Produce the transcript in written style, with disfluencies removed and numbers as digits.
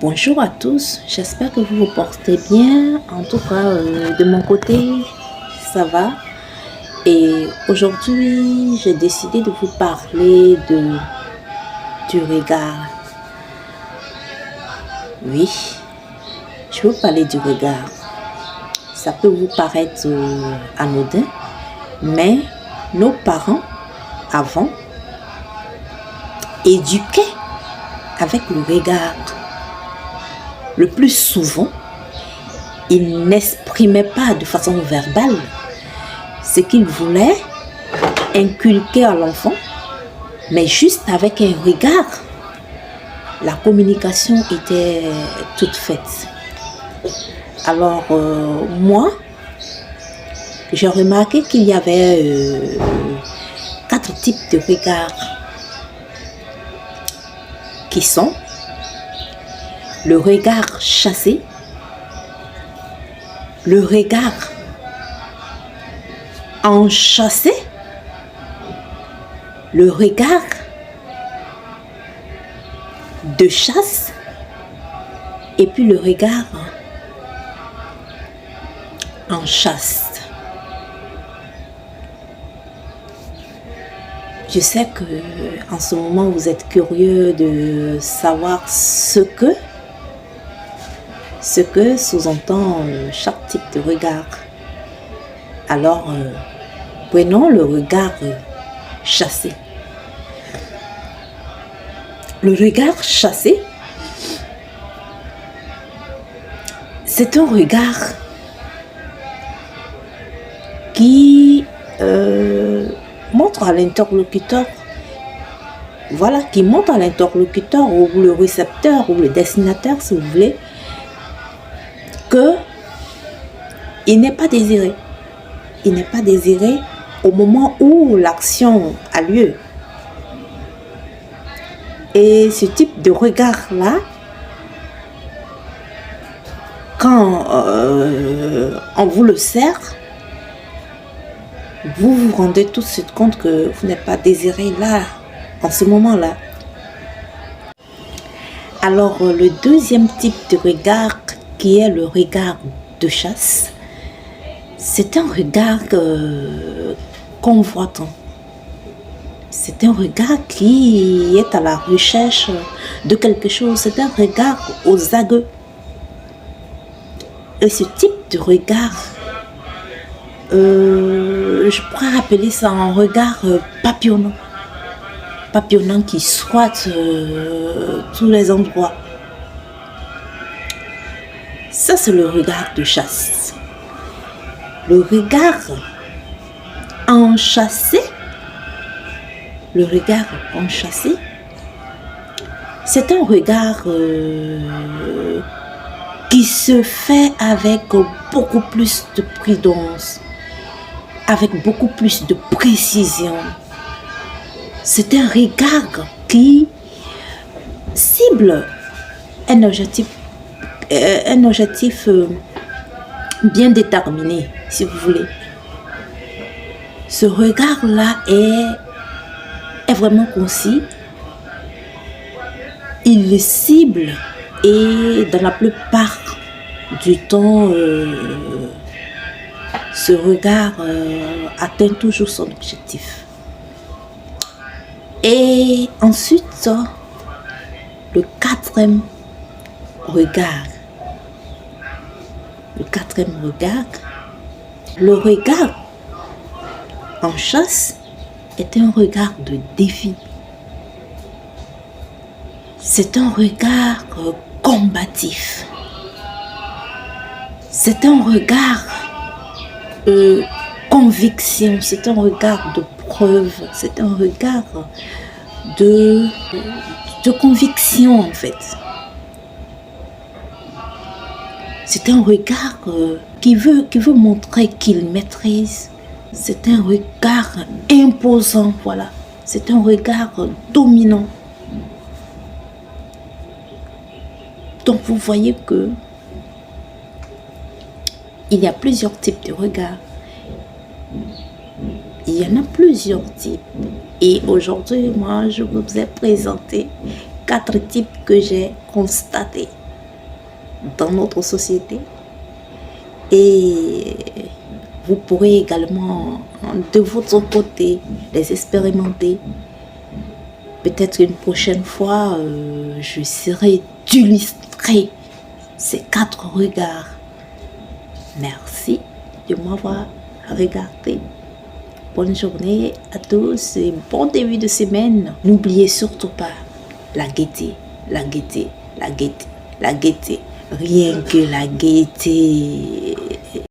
Bonjour à tous, j'espère que vous vous portez bien. En tout cas, de mon côté, ça va. Et aujourd'hui, j'ai décidé de vous parler du regard. Oui, je veux parler du regard. Ça peut vous paraître anodin, mais nos parents, avant, éduquaient avec le regard. Le plus souvent, ils n'exprimaient pas de façon verbale ce qu'ils voulaient inculquer à l'enfant, mais juste avec un regard, la communication était toute faite. Alors, moi, j'ai remarqué qu'il y avait 4 types de regards qui sont le regard chassé, le regard enchâssé, le regard de chasse et puis le regard en chasse. Je sais que en ce moment vous êtes curieux de savoir ce que sous-entend chaque type de regard. Alors, prenons le regard chassé. Le regard chassé, c'est un regard qui montre à l'interlocuteur, qui montre à l'interlocuteur ou le récepteur ou le destinateur, si vous voulez, qu'il n'est pas désiré. Il n'est pas désiré au moment où l'action a lieu. Et ce type de regard-là, quand on vous le sert, vous vous rendez tout de suite compte que vous n'êtes pas désiré là, en ce moment-là. Alors, le deuxième type de regard, qui est le regard de chasse, c'est un regard convoitant. C'est un regard qui est à la recherche de quelque chose. C'est un regard aux aguets. Et ce type de regard, je pourrais appeler ça un regard papillonnant. Papillonnant qui souhaite tous les endroits. Ça, c'est le regard de chasse. Le regard enchâssé, c'est un regard qui se fait avec beaucoup plus de prudence, avec beaucoup plus de précision. C'est un regard qui cible un objectif bien déterminé, si vous voulez. Ce regard-là est vraiment concis. Il le cible et dans la plupart du temps, ce regard atteint toujours son objectif. Et ensuite, le quatrième regard. Le regard en chasse est un regard de défi. C'est un regard combatif. C'est un regard de conviction. C'est un regard de preuve. C'est un regard de conviction, en fait. C'est un regard qui veut montrer qu'il maîtrise. C'est un regard imposant, voilà. C'est un regard dominant. Donc vous voyez que il y a plusieurs types de regards. Il y en a plusieurs types. Et aujourd'hui, moi, je vous ai présenté 4 types que j'ai constatés. dans notre société. Et vous pourrez également, de votre côté, les expérimenter. Peut-être une prochaine fois, j'essaierai d'illustrer ces 4 regards. Merci de m'avoir regardé. Bonne journée à tous et bon début de semaine. N'oubliez surtout pas la gaieté, la gaieté, la gaieté, la gaieté. Rien que la gaieté.